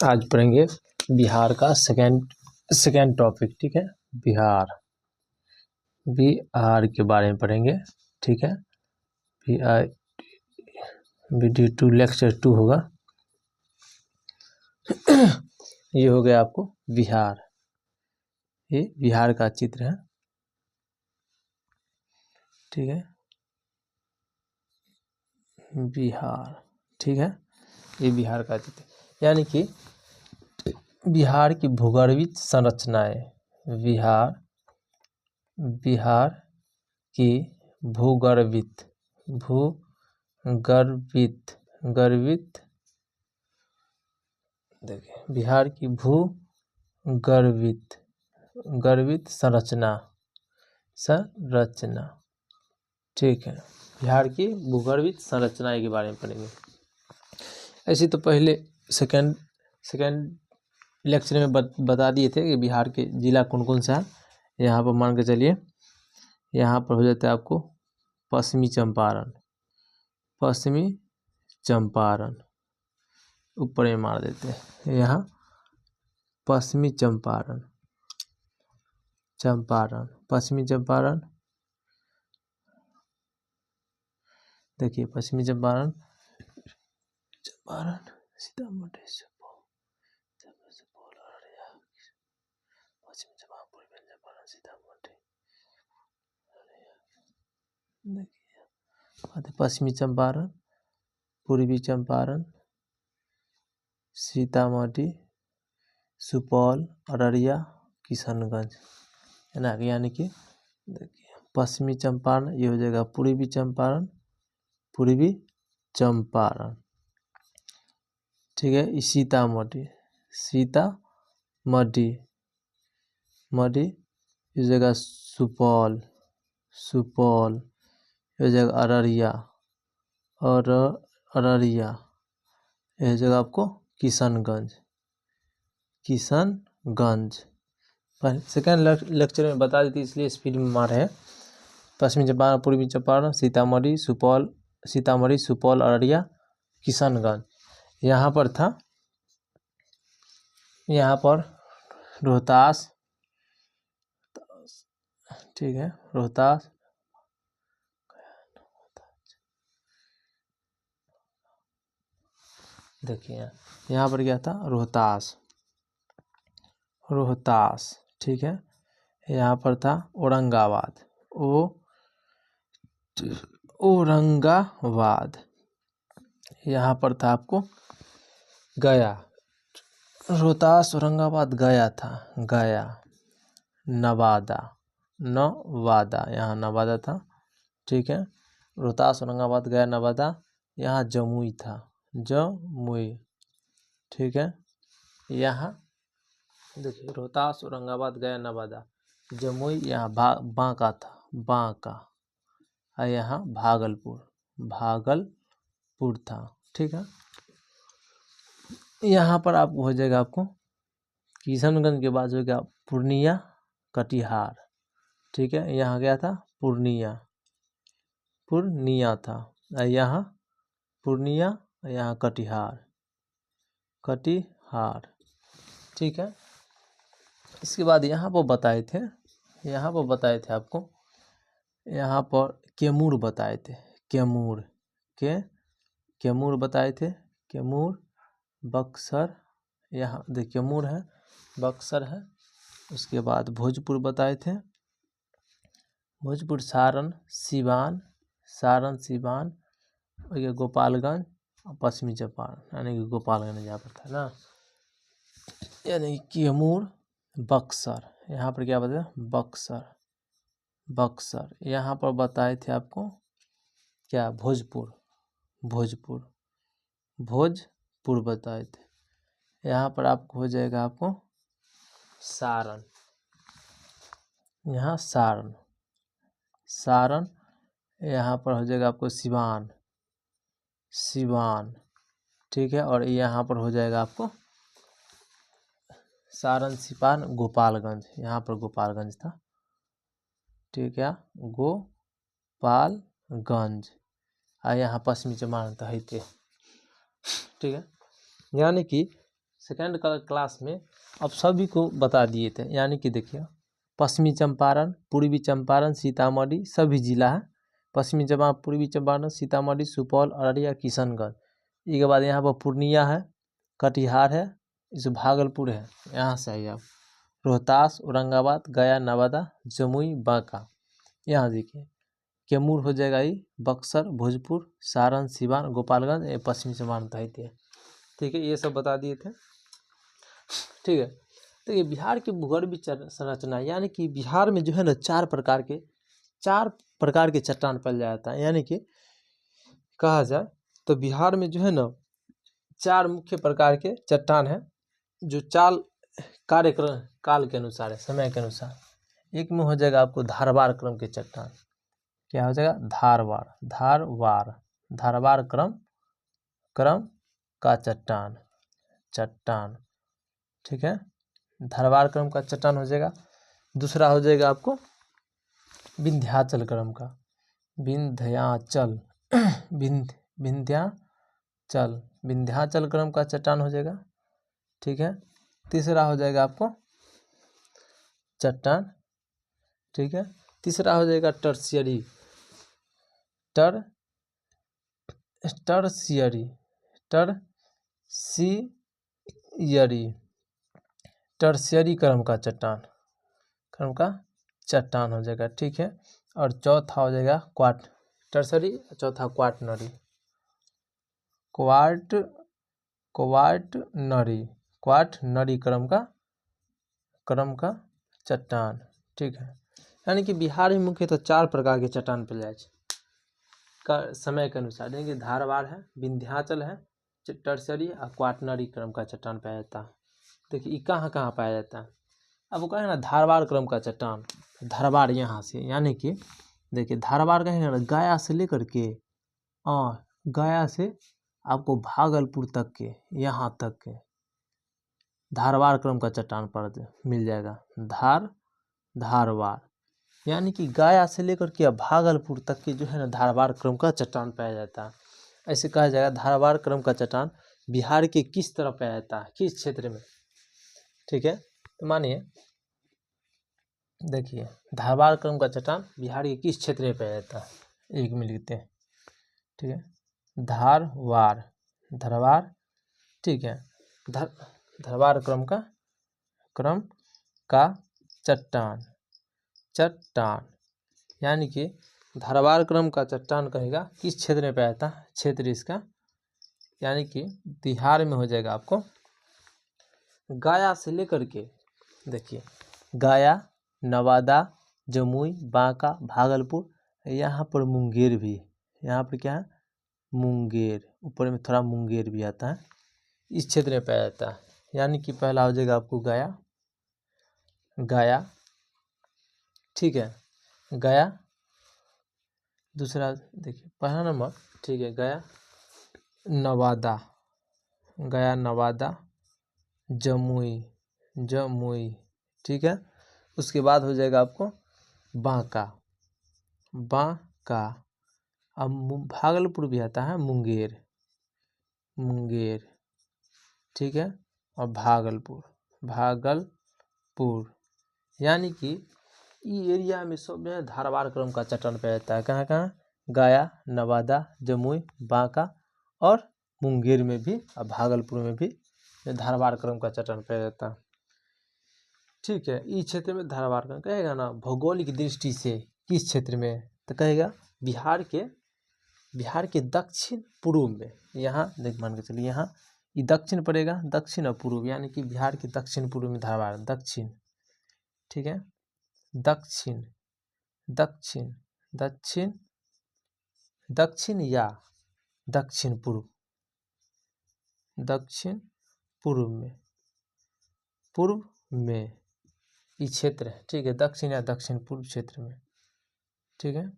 आज पढ़ेंगे बिहार का सेकेंड टॉपिक। ठीक है, बिहार के बारे में पढ़ेंगे। ठीक है, बिहार VD2 लेक्चर 2 होगा। ये हो गया आपको बिहार, ये बिहार का चित्र है। ठीक है, बिहार, ठीक है, ये बिहार का चित्र, यानी कि बिहार की भूगर्भीय संरचनाएं, बिहार की देखिए बिहार की भूगर्भीय संरचना। ठीक है, बिहार की भूगर्भीय संरचना के बारे में पढ़ेंगे। ऐसे तो पहले सेकंड लेक्चर में बता दिए थे कि बिहार के जिला कौन कौन सा है। यहाँ पर मान के चलिए, यहाँ पर हो जाता है आपको पश्चिमी चंपारण, ऊपर में मार देते हैं। यहाँ पश्चिमी चंपारण, देखिए पश्चिमी चंपारण, सीतामढ़ी, पश्चिमी चंपारण, पूर्वी चंपारण, सीतामढ़ी, सुपौल, अररिया, किशनगंज, है ना। यानी कि देखिए पश्चिमी चंपारण ये हो जाएगा पूर्वी चंपारण। ठीक है, सीतामढ़ी इस जगह सुपौल इस जगह अररिया इस जगह आपको किशनगंज। सेकेंड लेक्चर में बता दी थी, इसलिए स्पीड में मार है। पश्चिमी चंपारण, पूर्वी चंपारण, सीतामढ़ी, सुपौल, अररिया, किशनगंज। यहाँ पर था, यहाँ पर रोहतास, ठीक है, रोहतास, देखिए यहाँ पर क्या था, रोहतास, ठीक है। यहाँ पर था औरंगाबाद, यहाँ पर था आपको गया। रोहतास, औरंगाबाद, गया था, नवादा, यहाँ नवादा था। ठीक है, रोहतास, औरंगाबाद, गया, नवादा। यहाँ जमुई था, ठीक है। यहाँ देखिए रोहतास, औरंगाबाद, गया, नवादा, जमुई। यहाँ बांका था, और यहाँ भागलपुर था। ठीक है, यहाँ पर आपको हो जाएगा, आपको किशनगंज के बाद हो गया पूर्णिया, कटिहार। ठीक है, यहाँ गया था पूर्णिया था, यहाँ पूर्णिया, यहाँ कटिहार। ठीक है, इसके बाद यहाँ पर बताए थे आपको, यहाँ पर कैमूर बताए थे, कैमूर बताए थे, बक्सर, यहाँ देखिए कैमूर है, बक्सर है। उसके बाद भोजपुर बताए थे, सारण, सिवान, और ये गोपालगंज, पश्चिमी चंपारण, यानी कि गोपालगंज यहाँ पर था ना, यानी कैमूर, बक्सर। यहाँ पर क्या बताया, बक्सर। यहाँ पर बताए थे आपको क्या, भोजपुर बताए थे। यहाँ पर आपको हो जाएगा आपको सारण, यहाँ सारण। यहाँ पर हो जाएगा आपको सिवान। ठीक है, और यहाँ पर हो जाएगा आपको सारण, सिवान, गोपालगंज। यहाँ पर गोपालगंज था। ठीक है, गोपालगंज, और यहाँ पश्चिमी चंपारण था। ठीक है, यानी कि सेकेंड क्लास में अब सभी को बता दिए थे, यानी कि देखिए पश्चिमी चंपारण, पूर्वी चंपारण, सीतामढ़ी सभी जिला है। पश्चिमी चंपारण, पूर्वी चंपारण, सीतामढ़ी, सुपौल, अररिया, किशनगंज। इसके बाद यहाँ पर पूर्णिया है, कटिहार है, इस भागलपुर है, यहाँ से आइए आप। रोहतास, औरंगाबाद, गया, नवादा, जमुई, बांका। यहाँ देखिए कैमूर हो जाएगा ये, बक्सर, भोजपुर, सारण, सिवान, गोपालगंज, ये पश्चिमी चंपारण तहत है। ठीक है, ये सब बता दिए थे। ठीक है, तो ये बिहार की भूगर्भीय संरचना, यानी कि बिहार में जो है ना चार प्रकार के चट्टान पाया जाता है। यानी कि कहा जाए तो बिहार में जो है ना चार मुख्य प्रकार के चट्टान हैं, जो कार्यक्रम काल के अनुसार है, समय के अनुसार। एक में हो जाएगा आपको धारवाड़ क्रम के चट्टान। क्या हो जाएगा? धारवाड़ क्रम का चट्टान। ठीक है, धारवाड़ क्रम का चट्टान हो जाएगा। दूसरा हो जाएगा आपको विंध्याचल क्रम का, विंध्याचल क्रम का चट्टान हो जाएगा। ठीक है, तीसरा हो जाएगा आपको चट्टान। ठीक है, तीसरा हो जाएगा टर्शियरी क्रम का चट्टान हो जाएगा। ठीक है, और चौथा हो जाएगा टर्शरी, चौथा क्वाटरनरी क्रम का चट्टान। ठीक है, यानी कि बिहार में मुख्यतः चार प्रकार के चट्टान पाए जाए का समय के अनुसार, यानी कि धारवाड़ है, विंध्याचल है, टर्शरी और क्वाटरनरी क्रम का चट्टान पाया जाता है। देखिए ये कहाँ पाया जाता है? अब वो कहें ना धारवाड़ क्रम का चट्टान, धारवाड़ यहाँ से, यानी कि देखिए धारवाड़ कहेंगे ना गया से लेकर के गया से आपको भागलपुर तक के, यहाँ तक के धारवाड़ क्रम का चट्टान पर मिल जाएगा। धारवाड़ यानी कि गया से लेकर के भागलपुर तक के जो है ना धारवाड़ क्रम का चट्टान पाया जाता है। ऐसे कहा जाएगा धारवाड़ क्रम का चट्टान बिहार के किस तरफ पाया जाता है, किस क्षेत्र में। ठीक है, तो मानिए देखिए धारवाड़ क्रम का चट्टान बिहार के किस क्षेत्र में पाया जाता है, एक में लिखते हैं। ठीक है, धारवाड़। ठीक है, धारवाड़ क्रम का चट्टान यानी कि धारवाड़ क्रम का चट्टान कहेगा किस क्षेत्र में पाया जाता है, क्षेत्र इसका यानी कि बिहार में हो जाएगा आपको गया से लेकर के, देखिए गया, नवादा, जमुई, बांका, भागलपुर, यहाँ पर मुंगेर भी, यहाँ पर क्या है मुंगेर, ऊपर में थोड़ा मुंगेर भी आता है, इस क्षेत्र में पाया जाता है। यानी कि पहला हो जाएगा आपको गया। ठीक है, गया। दूसरा देखिए पहला नंबर, ठीक है, गया, नवादा, जमुई। ठीक है, उसके बाद हो जाएगा आपको बांका। अब भागलपुर भी आता है, मुंगेर। ठीक है, और भागलपुर यानी कि ये एरिया में सब में धारवाड़ क्रम का चट्टान पाया जाता है। कहाँ? गया, नवादा, जमुई, बांका और मुंगेर में भी, और भागलपुर में भी धारवाड़ क्रम का चट्टान पाया जाता है। ठीक है, इस क्षेत्र में धारवाड़ क्रम कहेगा ना भौगोलिक दृष्टि से किस क्षेत्र में, तो कहेगा बिहार के दक्षिण पूर्व में। यहाँ देख मान के चलिए, यहाँ ये दक्षिण पड़ेगा, दक्षिण और पूर्व, यानी कि बिहार के दक्षिण पूर्व में धारवाड़, दक्षिण। ठीक है, दक्षिण या दक्षिण पूर्व में ये क्षेत्र है। ठीक है, दक्षिण या दक्षिण पूर्व क्षेत्र में, ठीक है,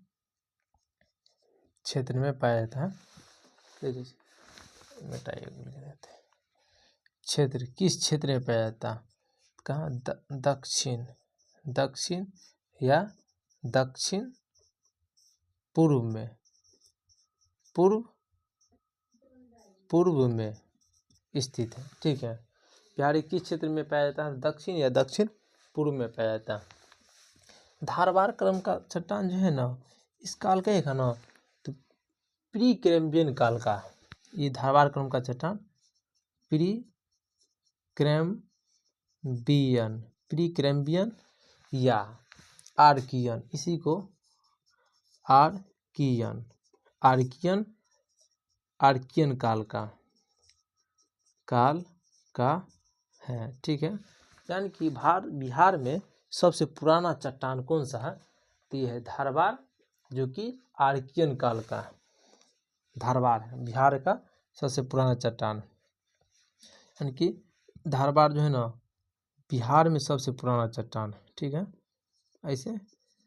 क्षेत्र में पाया जाता है। क्षेत्र किस क्षेत्र में पाया जाता है? कहाँ? दक्षिण या दक्षिण पूर्व में स्थित है। ठीक है, बिहार के किस क्षेत्र में पाया जाता है? दक्षिण या दक्षिण पूर्व में पाया जाता है। धारवाड़ क्रम का चट्टान जो है ना, इस काल का एक है ना, तो प्री कैम्ब्रियन काल का। ये धारवाड़ क्रम का चट्टान प्री कैम्ब्रियन या आर्कियन, इसी को आर्कियन काल का है। ठीक है, यानी कि बिहार में सबसे पुराना चट्टान कौन सा है? तो ये है धारवाड़, जो कि आर्कियन काल का है। धारवाड़ है बिहार का सबसे पुराना चट्टान, यानी कि धारवाड़ जो है ना, बिहार में सबसे पुराना चट्टान है। ठीक है, ऐसे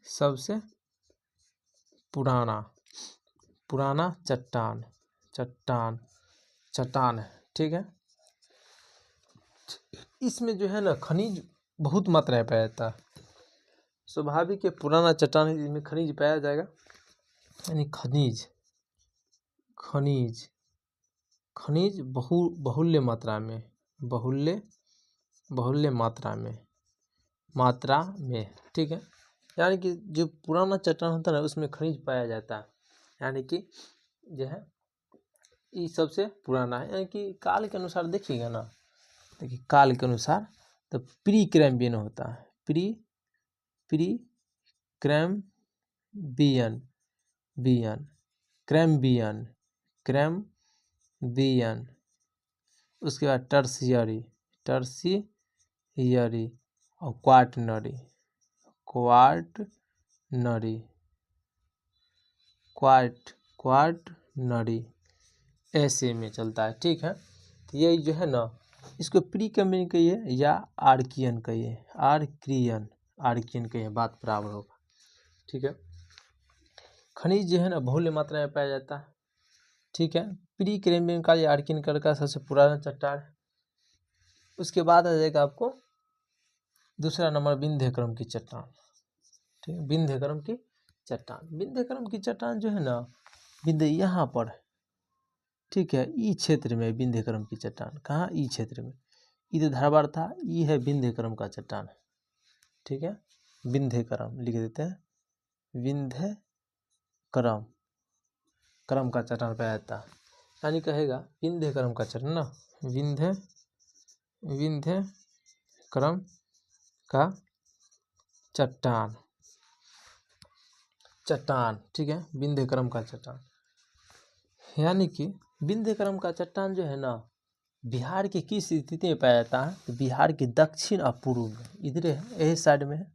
सबसे पुराना चट्टान है। ठीक है, इसमें जो है ना खनिज बहुत मात्रा में पाया जाता है। स्वाभाविक है, पुराना चट्टान है, इसमें खनिज पाया जाएगा, यानी खनिज बहुल्य मात्रा में। ठीक है, यानी कि जो पुराना चट्टान होता है ना, उसमें खनिज पाया जाता है, यानी कि जो है ये सबसे पुराना है। यानी कि काल के अनुसार देखिएगा ना, देखिए काल के अनुसार तो प्री कैम्ब्रियन होता है, प्री कैम्ब्रियन, उसके बाद टर्शियरी और क्वार्टनरी ऐसे में चलता है। ठीक है, तो ये जो है ना, इसको प्री कैम्ब्रियन कहिए या आर्कियन कहिए, आर्कियन कहिए, बात बराबर होगा। ठीक है, खनिज जो है ना बहुल्य मात्रा में पाया जाता है। ठीक है, प्री कैम्ब्रियन काल या आर्कियन काल का सबसे पुराना चट्टान है। उसके बाद आ जाएगा आपको दूसरा नंबर विंध्य क्रम की चट्टान। ठीक है, विंध्य क्रम की चट्टान जो है ना, विंध्य यहाँ पर, ठीक है, ई क्षेत्र में विंध्य क्रम की चट्टान। कहाँ? ई क्षेत्र में। इधर धारवाड़ था, ई है विंध्य क्रम का चट्टान। ठीक है, विंध्य क्रम लिख देते हैं, विंध्य क्रम का चट्टान पाया जाता है, यानी कहेगा विंध्य क्रम का चट्टान ना, विंध्य क्रम का चट्टान। ठीक है, विंध्य क्रम का चट्टान, यानी कि विंध्य क्रम का चट्टान जो है ना, बिहार के किस स्थिति में पाया जाता है? तो बिहार के दक्षिण और पूर्व में, इधर है, यही साइड में है।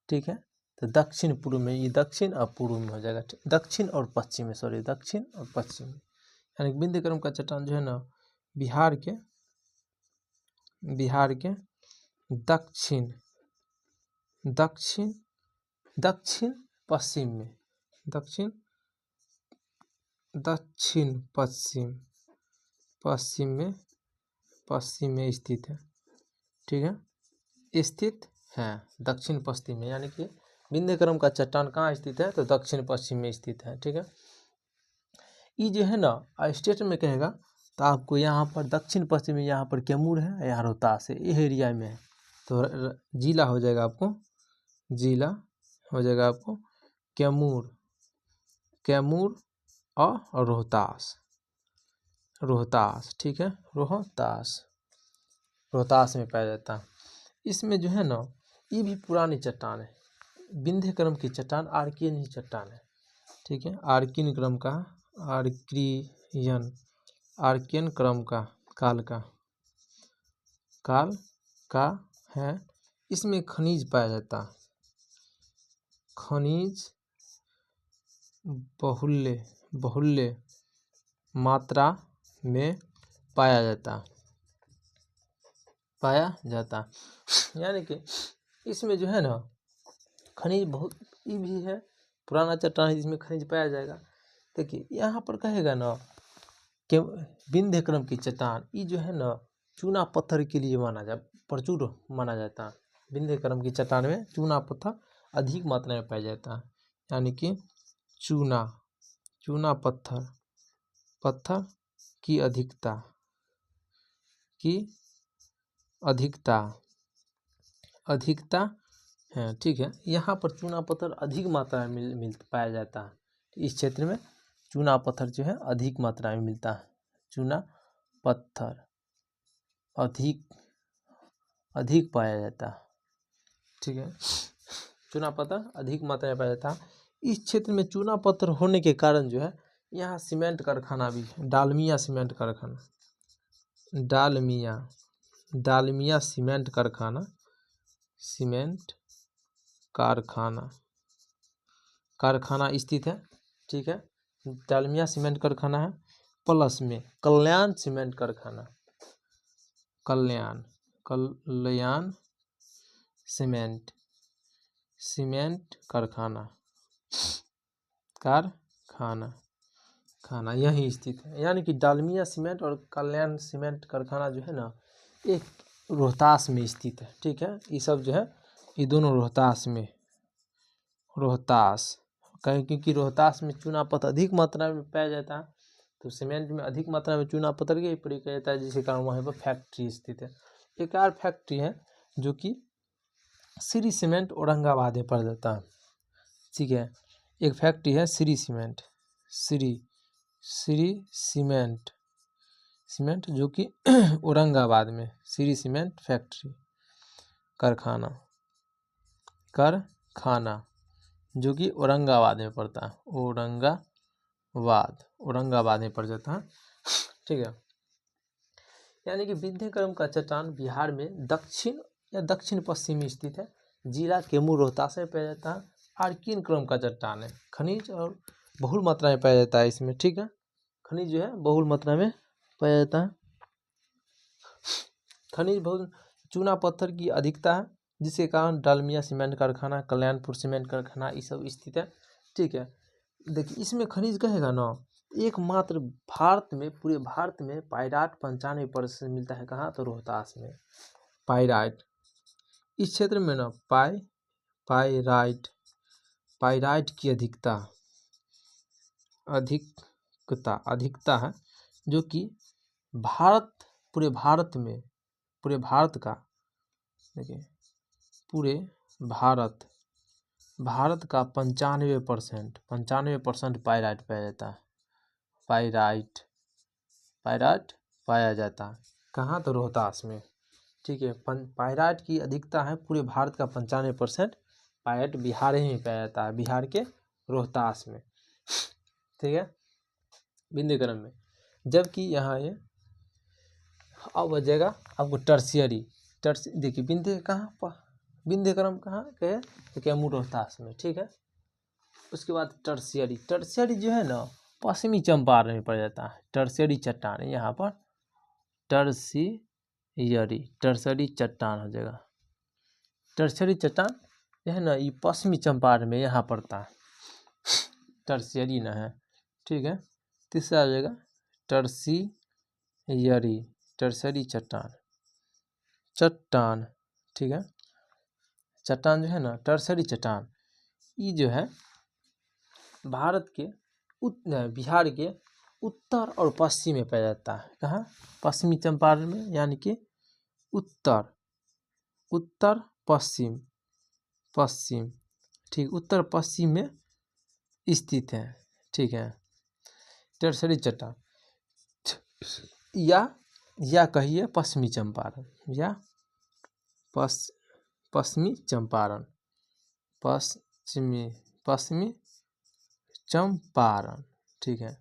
ठीक है, तो दक्षिण पूर्व में, ये दक्षिण और पूर्व में हो जाएगा। दक्षिण और पश्चिम में, यानी विंध्य क्रम का चट्टान जो है ना, बिहार के दक्षिण पश्चिम में स्थित है। ठीक है, स्थित है दक्षिण पश्चिम में, यानी कि विंध्य क्रम का चट्टान कहाँ स्थित है? तो दक्षिण पश्चिम में स्थित है। ठीक है, ये जो है ना स्टेट में कहेगा, तो आपको यहाँ पर दक्षिण पश्चिम में, यहाँ पर कैमूर है, यहाँ रोहतास है, ये एरिया में है। तो जिला हो जाएगा आपको, कैमूर और रोहतास। ठीक है, रोहतास में पाया जाता है। इसमें जो है ना, ये भी पुरानी चट्टान है, विंध्य क्रम की चट्टान, आर्कियन ही चट्टान है। ठीक है, आर्कियन क्रम का काल का है। इसमें खनिज पाया जाता है, खनिज बहुल्य मात्रा में पाया जाता, यानी कि इसमें जो है ना खनिज बहुत, ये भी है पुराना चट्टान है, जिसमें खनिज पाया जाएगा। देखिए यहाँ पर कहेगा ना कि विंध्य क्रम की चट्टान, ये जो है ना चूना पत्थर के लिए प्रचुर माना जाता है। विंध्य क्रम की चट्टान में चूना पत्थर अधिक मात्रा में पाया जाता है, यानी कि चूना पत्थर की अधिकता अधिकता है, ठीक है। यहाँ पर चूना पत्थर अधिक मात्रा में मिल पाया जाता है। इस क्षेत्र में चूना पत्थर जो है अधिक मात्रा में मिलता है। चूना पत्थर अधिक पाया जाता है, ठीक है। चूना पत्थर अधिक मात्रा में पाया जाता है। इस क्षेत्र में चूना पत्थर होने के कारण जो है यहाँ सीमेंट कारखाना भी है, डालमिया सीमेंट कारखाना, डालमिया सीमेंट कारखाना स्थित है, ठीक है। डालमिया सीमेंट कारखाना है। प्लस में कल्याण सीमेंट कारखाना, कल्याण सीमेंट कारखाना यही स्थित है। यानी कि डालमिया सीमेंट और कल्याण सीमेंट कारखाना जो है ना, एक रोहतास में स्थित है, ठीक है। ये सब जो है ये दोनों रोहतास क्योंकि रोहतास में चूना पत्थर अधिक मात्रा में पाया जाता है, तो सीमेंट में अधिक मात्रा में चूना पत्थर का ही प्रयोग किया जाता है, जिसके कारण वहाँ पर फैक्ट्री स्थित है। एक और फैक्ट्री है जो कि श्री सीमेंट औरंगाबाद में पड़ जाता है, ठीक है। एक फैक्ट्री है श्री सीमेंट जो कि औरंगाबाद में, श्री सीमेंट फैक्ट्री कारखाना जो कि औरंगाबाद में पड़ता है, औरंगाबाद में पड़ जाता है, ठीक है। यानी कि विंध्यकर्म का चट्टान बिहार में दक्षिण या दक्षिण पश्चिम में स्थित है। जिला कैमूर रोहतास में पाया जाता है। आर्कियन क्रम का चट्टान है। खनिज और बहुल मात्रा में पाया जाता है इसमें, ठीक है। खनिज जो है बहुल मात्रा में पाया जाता है। खनिज बहुल चूना पत्थर की अधिकता है, जिसके कारण डालमिया सीमेंट कारखाना, कल्याणपुर सीमेंट कारखाना ये सब स्थित है, ठीक है। देखिए इसमें खनिज कहेगा ना, एकमात्र भारत में, पूरे भारत में पायराइट 95% मिलता है। कहाँ? तो रोहतास में पायराइट। इस क्षेत्र में ना पायराइट की अधिकता है, जो कि पूरे भारत का, देखिए पूरे भारत का 95% पायराइट पाया जाता है। पायराइट पाया जाता है कहाँ? तो रोहतास में, ठीक है। पायराइट की अधिकता है पूरे भारत का 95%। पायराइट बिहार ही में पाया जाता है, बिहार के रोहतास में, ठीक है, विंध्यकर्म में। जबकि यहाँ ये अब बचेगा आपको टर्शियरी। देखिए विंध्यकर्म कहाँ के? तो कैमूर रोहतास में, ठीक है। उसके बाद टर्शियरी जो है ना, पश्चिमी चंपारण में पड़ जाता है। टर्शियरी चट्टान है यहाँ पर, टर्शियरी चट्टान हो जाएगा। टर्शियरी चट्टान जो है ना, ये पश्चिमी चंपारण में यहाँ पड़ता है। टर्शियरी ना है, ठीक है। तीसरा आ जाएगा टर्शियरी चट्टान, ठीक है। चट्टान जो है ना, टर्शियरी चट्टान, ये जो है भारत के बिहार के उत्तर और पश्चिम में पाया जाता है। कहाँ? पश्चिमी चंपारण में, यानी कि उत्तर पश्चिम, ठीक, उत्तर पश्चिम में स्थित है, ठीक है। टर्शियरी चट्टान या कहिए पश्चिमी चंपारण, या पश्चिमी चंपारण, ठीक है।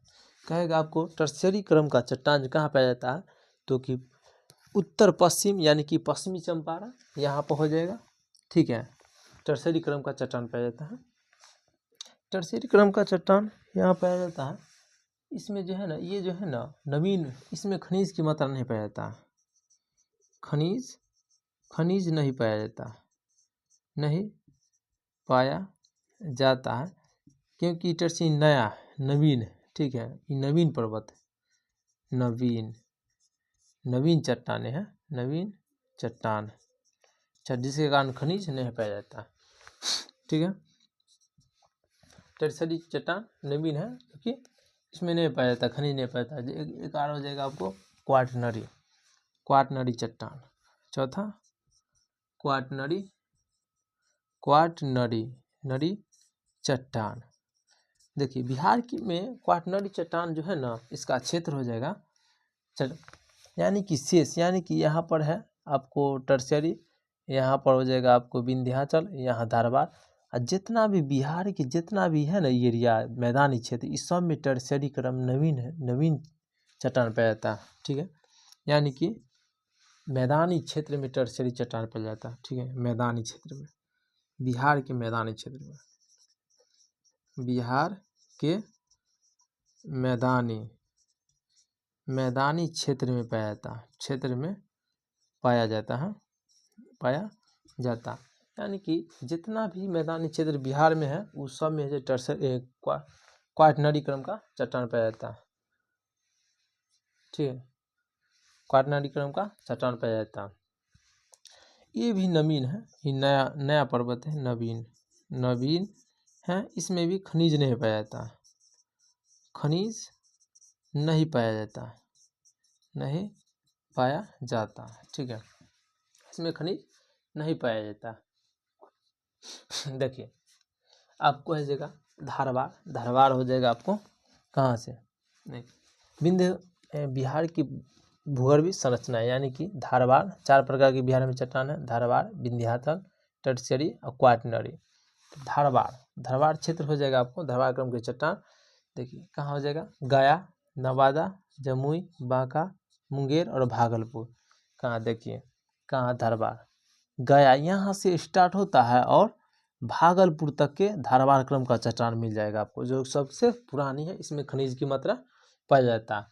कहेगा आपको टर्शियरी क्रम का चट्टान कहाँ पाया जाता है, तो कि उत्तर पश्चिम, यानी कि पश्चिमी चंपारण यहाँ पर हो जाएगा, ठीक है। टर्शियरी क्रम का चट्टान पाया जाता है। टर्शियरी क्रम का चट्टान यहाँ पाया जाता है। इसमें जो है ना, ये जो है ना नवीन, इसमें खनिज की मात्रा नहीं पाया जाता है। खनिज नहीं पाया जाता है, क्योंकि टर्शियरी नवीन है, ठीक है। ये नवीन पर्वत है, नवीन चट्टाने हैं, नवीन चट्टान, जिसके कारण खनिज नहीं पाया जाता है, ठीक है। टर्शियरी चट्टान नवीन है, क्योंकि इसमें नहीं पाया जाता, खनिज नहीं पाया जाता। एक और हो जाएगा आपको क्वाटरनरी चट्टान, चौथा क्वाटरनरी क्वाटरनरी चट्टान। देखिए बिहार की में क्वाटरनरी चट्टान जो है ना, इसका क्षेत्र हो जाएगा यानी कि शेष, यानी कि यहाँ पर है आपको टर्शियरी, यहाँ पर हो जाएगा आपको विंध्याचल, यहाँ धारवाड़, और जितना भी बिहार की जितना भी है ना एरिया मैदानी क्षेत्र, इस सब में टर्शियरी क्रम नवीन चट्टान पाया जाता है। ठीक है, यानी कि मैदानी क्षेत्र में टर्शियरी चट्टान पाया जाता है। ठीक है, मैदानी क्षेत्र में, बिहार के मैदानी क्षेत्र में, बिहार के मैदानी क्षेत्र में पाया जाता है, यानी कि जितना भी मैदानी क्षेत्र बिहार में है उस सब में टर्शियरी क्वाटरनरी क्रम का चट्टान पाया जाता है। ठीक है, क्वाटरनरी क्रम का चट्टान पाया जाता है। ये भी नवीन है, ये नया पर्वत है, नवीन है, इसमें भी खनिज नहीं पाया जाता, ठीक है, इसमें खनिज नहीं पाया जाता। देखिए आपको है जगह धारवाड़ हो जाएगा आपको कहाँ से, नहीं बिहार की भूगर्भीय संरचना है, यानी कि धारवाड़, 4 प्रकार की बिहार में चट्टान है, धारवाड़, विंध्याचल, टर्शियरी और क्वाटरनरी। धारवाड़ क्षेत्र हो जाएगा आपको धारवाड़ क्रम की चट्टान। देखिए कहाँ हो जाएगा, गया, नवादा, जमुई, बांका, मुंगेर और भागलपुर। कहाँ देखिए, कहाँ धारवाड़, गया यहाँ से स्टार्ट होता है और भागलपुर तक के धारवाड़ क्रम का चट्टान मिल जाएगा आपको, जो सबसे पुरानी है, इसमें खनिज की मात्रा पाया जाता है।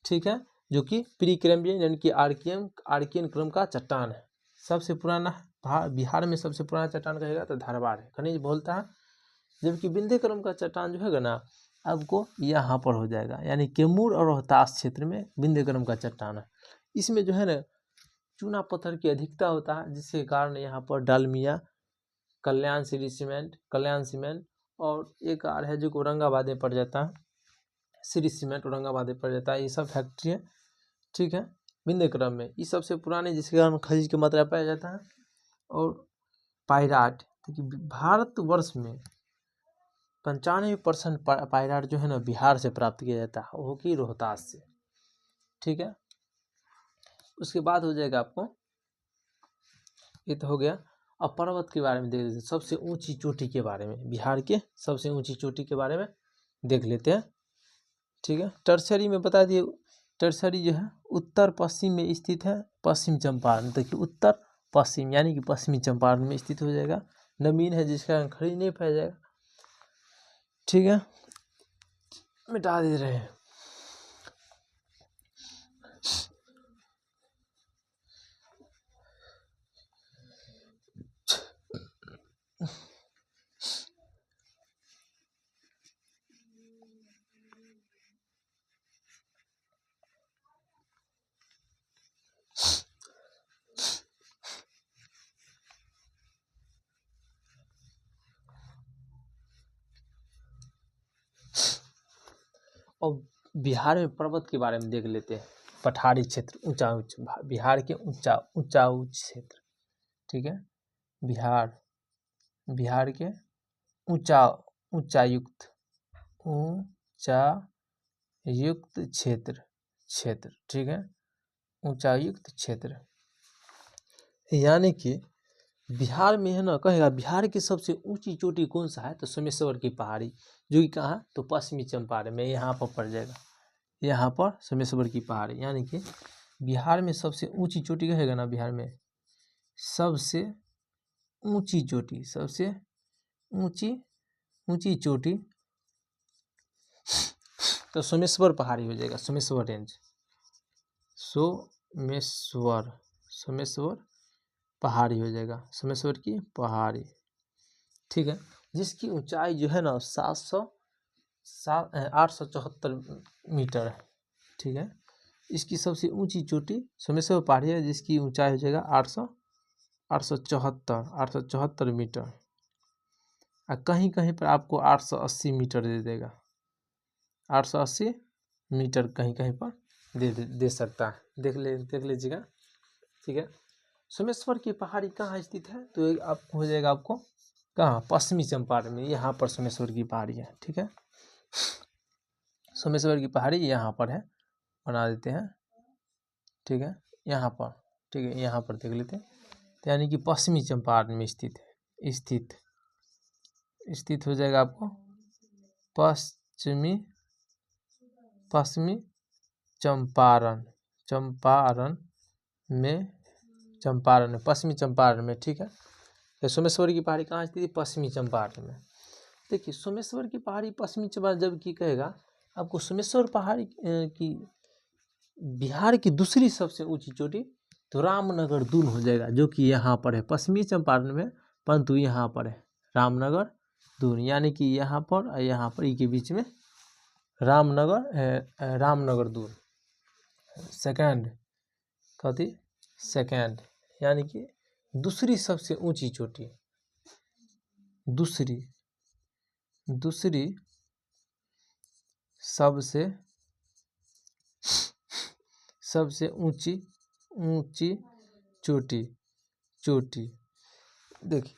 ठीक है, जो कि प्री कैम्ब्रियन यानी कि आर्कियन क्रम का चट्टान है, सबसे पुराना बिहार में सबसे पुराना चट्टान कहेगा तो धारवाड़ है, खनिज बोलता है। जबकि विंध्य क्रम का चट्टान जो है ना आपको यहाँ पर हो जाएगा, यानी कैमूर और रोहतास क्षेत्र में विंध्य क्रम का चट्टान है। इसमें जो है ना चूना पत्थर की अधिकता होता है, जिसके कारण यहाँ पर डालमिया, कल्याण सीमेंट और एक और है जो औरंगाबाद में पड़ जाता है, श्री सीमेंट औरंगाबाद में पड़ जाता है, ये सब फैक्ट्री है। ठीक है, विंध्य क्रम में ये सबसे पुराने, जिसके कारण खनिज की मात्रा पाया जाता है। और पायराट, देखिए भारतवर्ष में 95% पायराट जो है ना बिहार से प्राप्त किया जाता है, वो कि रोहतास से। ठीक है, उसके बाद हो जाएगा आपको, ये तो हो गया। अब पर्वत के बारे में देख लेते हैं, सबसे ऊंची चोटी के बारे में, बिहार के सबसे ऊंची चोटी के बारे में देख लेते हैं। ठीक है, टर्शियरी में बता दिए, टर्शियरी जो है उत्तर पश्चिम में स्थित है, पश्चिम चंपारण। देखिए उत्तर पश्चिम यानी कि पश्चिमी चंपारण में स्थित हो जाएगा, नवीन है जिसका खनिज नहीं पाया जाएगा। ठीक है, मिटा दे रहे हैं। और बिहार में पर्वत के बारे में देख लेते हैं, पठारी क्षेत्र, ऊंचा बिहार के ऊंचा क्षेत्र। ठीक है, बिहार के ऊंचायुक्त क्षेत्र। ठीक है, ऊंचायुक्त क्षेत्र, यानी कि बिहार में है ना, कहेगा बिहार की सबसे ऊंची चोटी कौन सा है, तो सोमेश्वर की पहाड़ी, जो कि कहाँ, तो पश्चिमी चंपारण में यहाँ पर पड़ जाएगा, यहाँ पर सोमेश्वर की पहाड़ी। यानी कि बिहार में सबसे ऊंची चोटी कहेगा ना, बिहार में सबसे ऊंची चोटी तो सोमेश्वर पहाड़ी हो जाएगा, सोमेश्वर रेंज, सोमेश्वर पहाड़ी हो जाएगा, सोमेश्वर की पहाड़ी। ठीक है, जिसकी ऊंचाई जो है ना 874 मीटर है। ठीक है, इसकी सबसे ऊंची चोटी सोमेश्वर पहाड़ी है, जिसकी ऊंचाई हो जाएगा 874 मीटर, और कहीं कहीं पर आपको 880 मीटर दे देगा, 880 मीटर कहीं कहीं पर दे सकता है, देख लीजिएगा। ठीक है, सोमेश्वर की पहाड़ी कहाँ स्थित है, तो ये आपको हो जाएगा आपको कहाँ, पश्चिमी चंपारण में, यहाँ पर सोमेश्वर की पहाड़ी है। ठीक है, सोमेश्वर की पहाड़ी यहाँ पर है, बना देते हैं। ठीक है, यहाँ पर, ठीक है, यहाँ पर देख लेते हैं। तो यानी कि पश्चिमी चंपारण में स्थित है, स्थित हो जाएगा आपको पश्चिमी चंपारण में, पश्चिमी चंपारण में। ठीक है, तो सोमेश्वर की पहाड़ी कहाँ स्थित है, पश्चिमी चंपारण में। देखिए सोमेश्वर की पहाड़ी पश्चिमी चंपारण जब की कहेगा आपको, सोमेश्वर पहाड़ी की बिहार की दूसरी सबसे ऊंची चोटी तो रामनगर दून हो जाएगा, जो कि यहाँ पर है पश्चिमी चंपारण में, परंतु यहाँ पर है रामनगर दून, यानी कि यहाँ पर और यहाँ पर के बीच में रामनगर दून सेकंड, यानी कि दूसरी सबसे ऊंची चोटी, दूसरी सबसे ऊंची चोटी देखिए,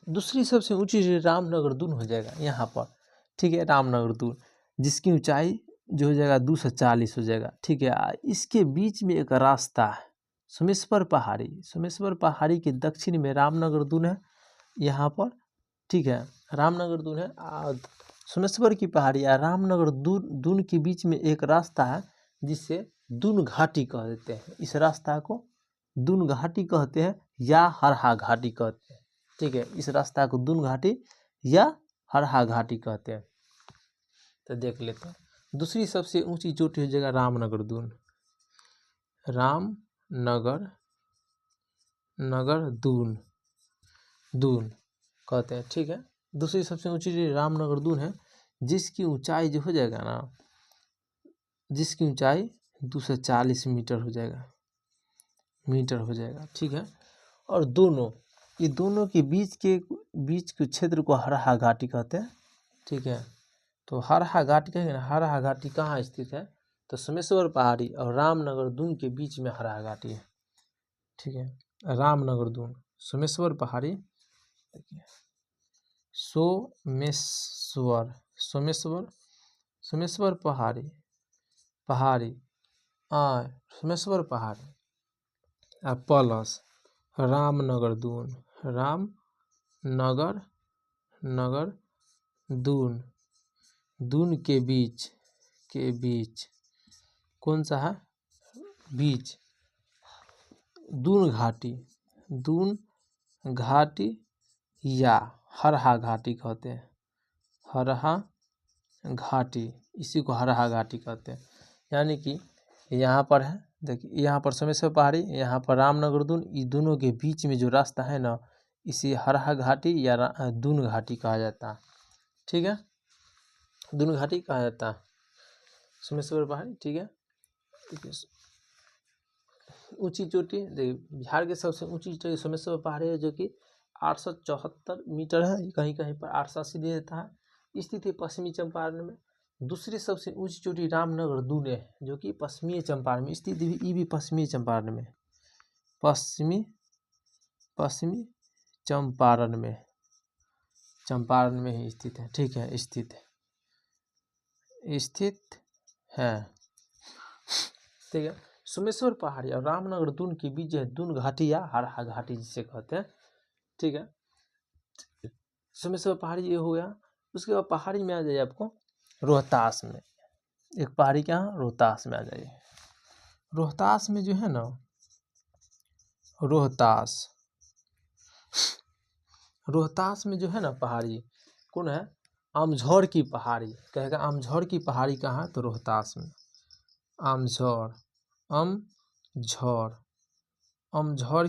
दूसरी सबसे ऊंची रामनगर दून हो जाएगा यहाँ पर। ठीक है, रामनगर दून जिसकी ऊंचाई जो हो जाएगा 240 हो जाएगा। ठीक है, इसके बीच में एक रास्ता है सोमेश्वर पहाड़ी के दक्षिण में रामनगर दून है यहाँ पर। ठीक है, रामनगर दून है, सोमेश्वर की पहाड़ी या रामनगर दून के बीच में एक रास्ता है जिसे दून घाटी कह देते हैं। इस रास्ता को दून घाटी कहते हैं या हरहा घाटी कहते हैं। ठीक है, इस रास्ता को दून घाटी या हरहा घाटी कहते हैं। तो देख लेते हैं, दूसरी सबसे ऊंची चोटी हो जाएगा रामनगर दून कहते हैं। ठीक है, दूसरी सबसे ऊंची रामनगर दून है, जिसकी ऊंचाई जो हो जाएगा ना, जिसकी ऊंचाई 240 मीटर हो जाएगा। ठीक है, और ये दोनों के बीच के क्षेत्र को हरहा घाटी कहते हैं। ठीक है, तो हरहा घाटी कहेंगे ना, हरहा घाटी कहाँ स्थित है, तो सोमेश्वर पहाड़ी और रामनगर दून के बीच में हरहा घाटी है। ठीक है, रामनगर दून, सोमेश्वर पहाड़ी, देखिए सोमेश्वर पहाड़ी सोमेश्वर पहाड़ी प्लस रामनगर दून के बीच कौन सा है, बीच दून घाटी या हरहा घाटी कहते हैं। हरहा घाटी, इसी को हरहा घाटी कहते हैं। यानी कि यहाँ पर है, देखिए यहाँ पर सोमेश्वर पहाड़ी, यहाँ पर रामनगर दून, इस दोनों के बीच में जो रास्ता है ना, इसे हरहा घाटी या दून घाटी कहा जाता है। ठीक है, दून घाटी कहा जाता है सोमेश्वर पहाड़ी। ठीक है, ऊंची चोटी देखिए, बिहार की सबसे ऊंची चोटी सोमेश्वर पहाड़ी है, जो कि 874 मीटर है, कहीं कहीं पर 880 दे देता है। स्थित है पश्चिमी चंपारण में। दूसरी सबसे ऊंची चोटी रामनगर दून है, जो कि पश्चिमी चंपारण में स्थित है, ये भी पश्चिमी चंपारण में, पश्चिमी चंपारण में ही स्थित है। ठीक है, स्थित है। ठीक है, सोमेश्वर पहाड़ी और रामनगर दून के बीच है दून घाटी या हरहा घाटी जिसे कहते हैं। ठीक है, सोमेश्वर पहाड़ी ये हो गया। उसके बाद पहाड़ी में आ जाइए आपको रोहतास में, एक पहाड़ी क्या, रोहतास में आ जाइए। रोहतास में जो है ना, रोहतास में जो है ना पहाड़ी कौन है, अमझौर की पहाड़ी कहेगा। अमझौर की पहाड़ी कहाँ, तो रोहतास में। अमझौर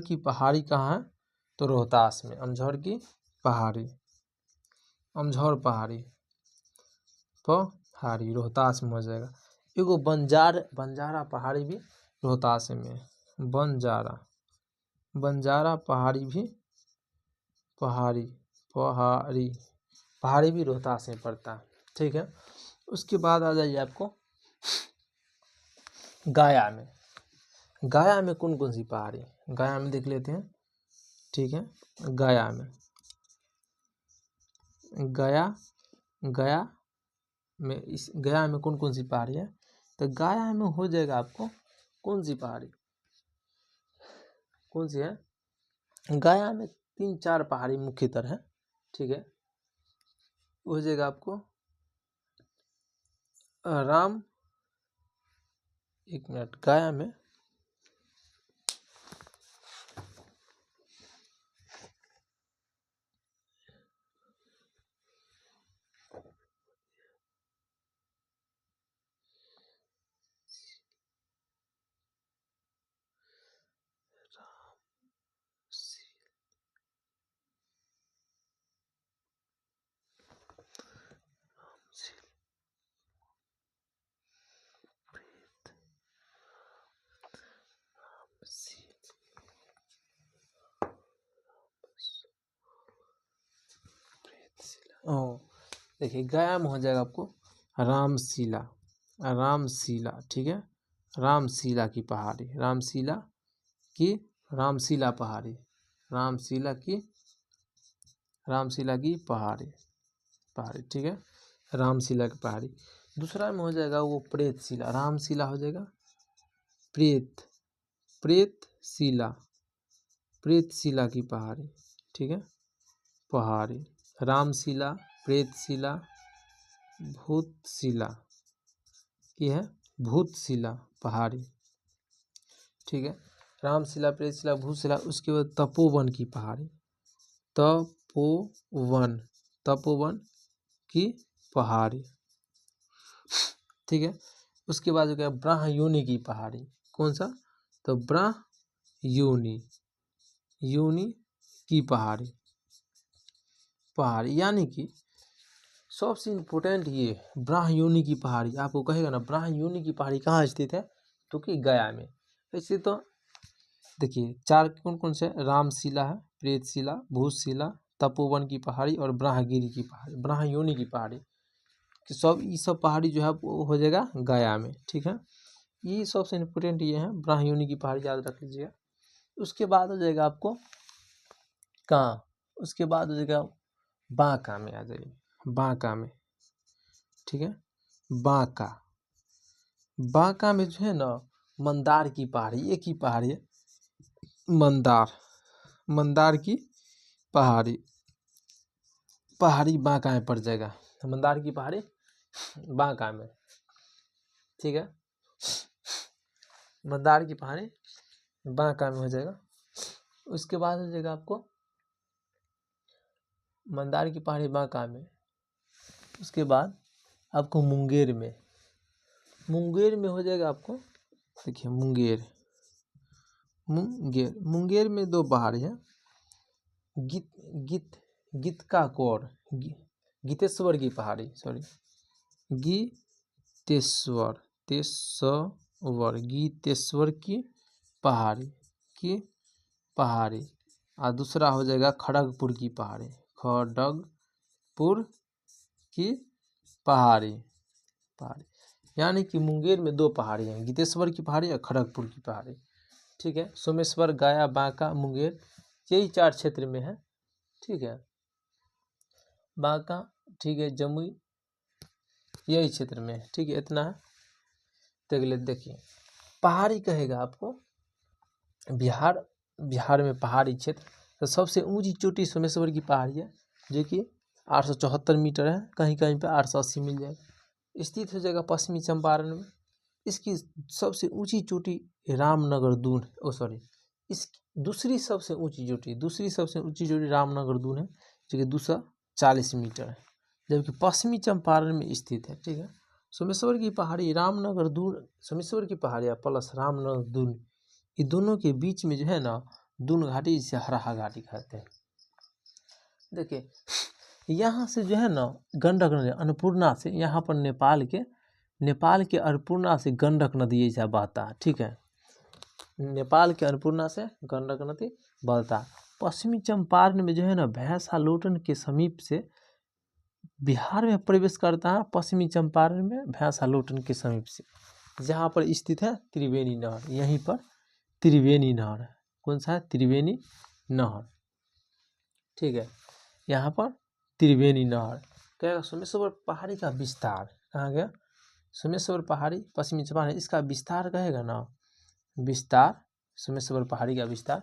की पहाड़ी कहाँ है, तो रोहतास में। अमझौर पहाड़ी रोहतास में हो जाएगा। एगो बंजारा पहाड़ी भी रोहतास में, बंजारा पहाड़ी भी रोहतास में पड़ता है। ठीक है, उसके बाद आ जाइए आपको गया में। गया में कौन कौन सी पहाड़ी, गया में देख लेते हैं, ठीक है। गया में इस गया में कौन कौन सी पहाड़ी है, तो गया में हो जाएगा आपको कौन सी पहाड़ी, कौन सी है, गया में 3-4 पहाड़ी मुख्यतर है, ठीक है। हो जाएगा आपको राम, एक मिनट, गया में देखिए गया में हो जाएगा आपको रामशिला, रामशिला, ठीक है। रामशिला की पहाड़ी, रामशिला पहाड़ी, रामशिला की पहाड़ी, ठीक है। रामशिला की पहाड़ी। दूसरा में हो जाएगा वो प्रेतशिला, रामशिला हो जाएगा प्रेतशिला की पहाड़ी, ठीक है। पहाड़ी रामशिला, प्रेतशिला, भूतशिला की है, भूतशिला पहाड़ी, ठीक है। रामशिला, प्रेतशिला, भूतशिला। उसके बाद तपोवन की पहाड़ी, तपोवन की पहाड़ी, ठीक है। उसके बाद जो क्या ब्राह्मयोनि की पहाड़ी, कौन सा, तो ब्राह्मयोनि की पहाड़ी, यानी कि सबसे इम्पोर्टेंट ये ब्राह्मयोनि की पहाड़ी। आपको कहेगा ना ब्राह्मयोनि की पहाड़ी कहाँ स्थित है, तो कि गया में। ऐसे तो देखिए 4 कौन कौन से, रामशिला है, प्रेतशिला, भूतशिला, तपोवन की पहाड़ी और ब्राह्मगिरी की पहाड़ी, ब्राह्मयोनि की पहाड़ी कि ये सब पहाड़ी जो है वो हो जाएगा गया में, ठीक है। ये सबसे इम्पोर्टेंट ये है, ब्राह्मयोनि की पहाड़ी याद रख लीजिएगा। उसके बाद हो जाएगा आपको कहाँ, उसके बाद हो जाएगा बांका में आ जाइए, बांका में, ठीक है। बांका में जो है ना मंदार की पहाड़ी, एक ही पहाड़ी है, मंदार की पहाड़ी बांका में पड़ जाएगा, मंदार की पहाड़ी बांका में, ठीक है। मंदार की पहाड़ी बांका में हो जाएगा। उसके बाद हो जाएगा आपको मंदार की पहाड़ी बांका में। उसके बाद आपको मुंगेर में हो जाएगा आपको, देखिए मुंगेर में 2 पहाड़ी है, गीतेश्वर की पहाड़ी, सॉरी गीतेश्वर की पहाड़ी और दूसरा हो जाएगा खड़गपुर की पहाड़ी, यानी कि मुंगेर में 2 पहाड़ी हैं, गीतेश्वर की पहाड़ी और खड़गपुर की पहाड़ी, ठीक है। सोमेश्वर, गया, बांका, मुंगेर, यही 4 क्षेत्र में है, ठीक है। बांका, ठीक है, जमुई, यही क्षेत्र में है, ठीक है। इतना है। देखिए पहाड़ी कहेगा आपको बिहार में पहाड़ी क्षेत्र, तो सबसे ऊंची चोटी सोमेश्वर की पहाड़ी है जो कि 874 मीटर है, कहीं कहीं पे 880 मिल जाएगा। स्थित हो जाएगा पश्चिमी चंपारण में। इसकी सबसे ऊंची चोटी रामनगर दून, इसकी दूसरी सबसे ऊंची चोटी रामनगर दून है जो कि 240 मीटर है, जबकि पश्चिमी चंपारण में स्थित है, ठीक है। सोमेश्वर की पहाड़ी, रामनगर दून, सोमेश्वर की पहाड़ियाँ प्लस रामनगर दून, ये दोनों के बीच में जो है ना दून घाटी, इसे हराहा घाटी कहते हैं। देखिए यहाँ से जो है ना गंडक नदी अन्नपूर्णा से, यहाँ पर नेपाल के अन्नपूर्णा से गंडक नदी ऐसा बहता है, ठीक है। नेपाल के अन्नपूर्णा से गंडक नदी बहता है। पश्चिमी चंपारण में जो है ना भैंसालोटन के समीप से बिहार में प्रवेश करता है, पश्चिमी चंपारण में भैंसालोटन के समीप से, जहाँ पर स्थित है त्रिवेणी नहर, यहीं पर त्रिवेणी नहर, कौन सा है, त्रिवेणी नहर, ठीक है। यहाँ पर त्रिवेणी नहर कहेगा सोमेश्वर पहाड़ी का विस्तार, कहाँ गया, सोमेश्वर पहाड़ी पश्चिमी चंपारण, इसका विस्तार कहेगा ना, विस्तार, सोमेश्वर पहाड़ी का विस्तार,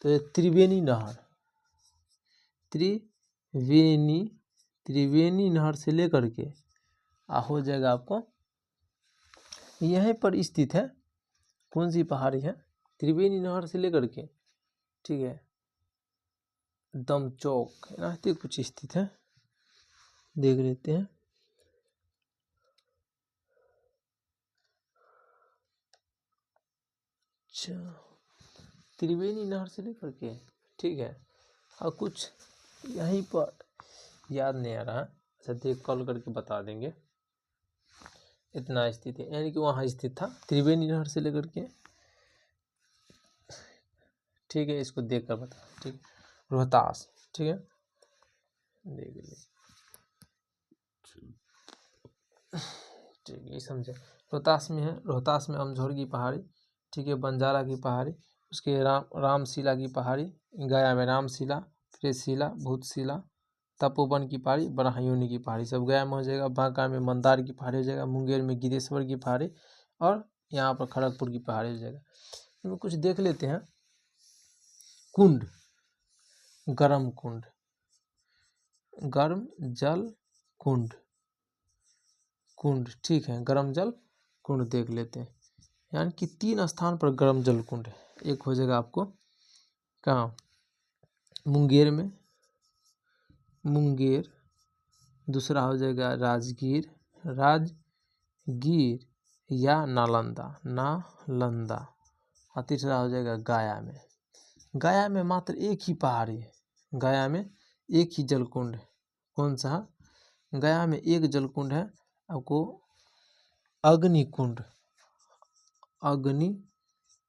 तो ये त्रिवेणी नहर, त्रिवेणी नहर से लेकर के हो जाएगा आपको, यहीं पर स्थित है, कौन सी पहाड़ी है, त्रिवेणी नहर से लेकर के, ठीक है, दमचौक यहाँ कुछ स्थित है, देख लेते हैं। अच्छा, त्रिवेणी नहर से लेकर के, ठीक है, और कुछ यहीं पर याद नहीं आ रहा, अच्छा देख कॉल करके बता देंगे, इतना स्थित है, यानी कि वहाँ स्थित था त्रिवेणी नहर से लेकर के, ठीक है, इसको देख कर बता, ठीक है, रोहतास, ठीक है, देख लीजिए, ठीक है, समझे, रोहतास में है, रोहतास में अमझोर की पहाड़ी, ठीक है, बंजारा की पहाड़ी, उसके रामशिला की पहाड़ी, गया में रामशिला, प्रेतशिला, भूतशिला, तपोवन की पहाड़ी, ब्रह्मयोनि की पहाड़ी, सब गया में हो जाएगा। बांका में मंदार की पहाड़ी हो जाएगा, मुंगेर में गिरेश्वर की पहाड़ी, और यहाँ पर खड़गपुर की पहाड़ी हो जाएगा। इनमें कुछ देख लेते हैं। कुंड, गर्म कुंड, गर्म जल कुंड, कुंड, ठीक है, गर्म जल कुंड देख लेते हैं, यानी कि 3 स्थान पर गर्म जल कुंड है। एक हो जाएगा आपको कहाँ, मुंगेर में, मुंगेर, दूसरा हो जाएगा राजगीर, राजगीर या नालंदा, नालंदा, और तीसरा हो जाएगा गया में। गया में मात्र एक ही पहाड़ी है, गया में एक ही जलकुंड है, कौन सा, गया में एक जलकुंड है आपको, अग्निकुंड,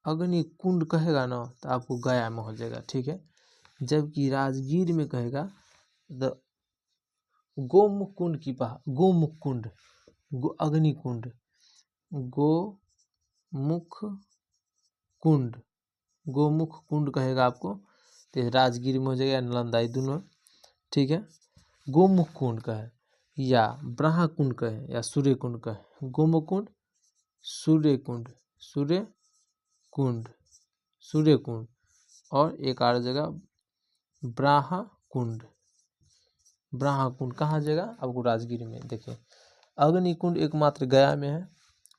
अग्निकुंड कहेगा ना तो आपको गया में हो जाएगा, ठीक है। जबकि राजगीर में कहेगा द गोमुख कुंड की गोमुख कुंड, अग्निकुंड, गोमुख कुंड, गोमुख कुंड कहेगा आपको, तो राजगीर में हो जाएगा, नालंदा, दोनों, ठीक है। गोमुख कुंड का है या ब्रह्म कुंड का है या सूर्य कुंड का है, गोमुख कुंड, सूर्य कुंड, सूर्य कुंड, सूर्य कुंड, और एक और जगह ब्रह्म कुंड, ब्रह्म कुंड कहाँ जगह आपको, राजगीर में। देखिए अग्निकुंड एकमात्र गया में है,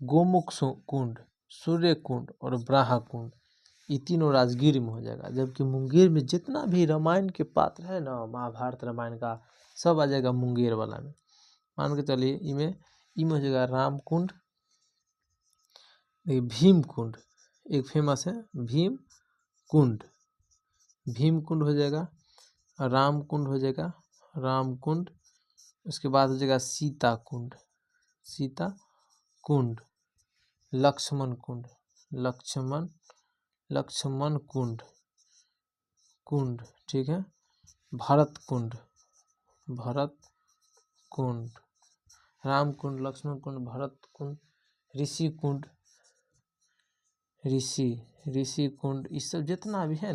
गोमुख कुंड, सूर्य कुंड और ब्रह्म कुंड, ये तीनों राजगीर में हो जाएगा। जबकि मुंगेर में जितना भी रामायण के पात्र है ना, महाभारत रामायण का, सब आ जाएगा मुंगेर वाला में। मान के चलिए इमें हो जाएगा राम कुंड, भीम कुंड, एक फेमस है भीम कुंड, भीम कुंड हो जाएगा, राम कुंड हो जाएगा, राम कुंड, उसके बाद हो जाएगा सीता कुंड, सीता कुंड, लक्ष्मण कुंड, लक्ष्मण कुंड, कुंड, ठीक है, भरत कुंड, भरत कुंड, राम कुंड, लक्ष्मण कुंड, भरत कुंड, ऋषि कुंड, ऋषि कुंड, इस सब जितना भी है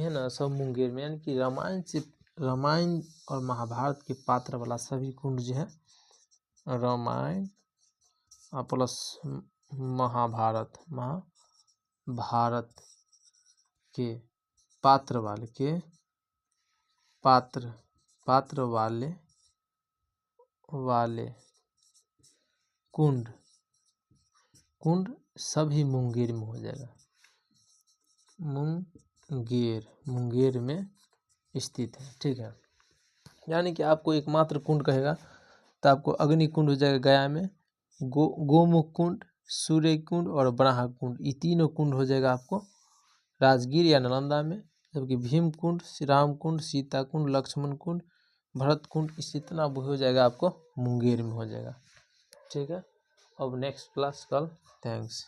ना सब मुंगेर में, यानी कि रामायण और महाभारत के पात्र वाला सभी कुंड जो है, रामायण प्लस महाभारत के पात्र वाले कुंड सभी मुंगेर में हो जाएगा, मुंगेर में स्थित है, ठीक है। यानी कि आपको एकमात्र कुंड कहेगा तो आपको अग्नि कुंड हो जाएगा गया में, गोमुख कुंड, सूर्य कुंड और ब्रह्म कुंड, ये तीनों कुंड हो जाएगा आपको राजगीर या नालंदा में। जबकि भीम कुंड, श्री राम कुंड, सीता कुंड, लक्ष्मण कुंड, भरत कुंड, इसी इतना हो जाएगा आपको मुंगेर में हो जाएगा, ठीक है। अब नेक्स्ट क्लास कल, थैंक्स।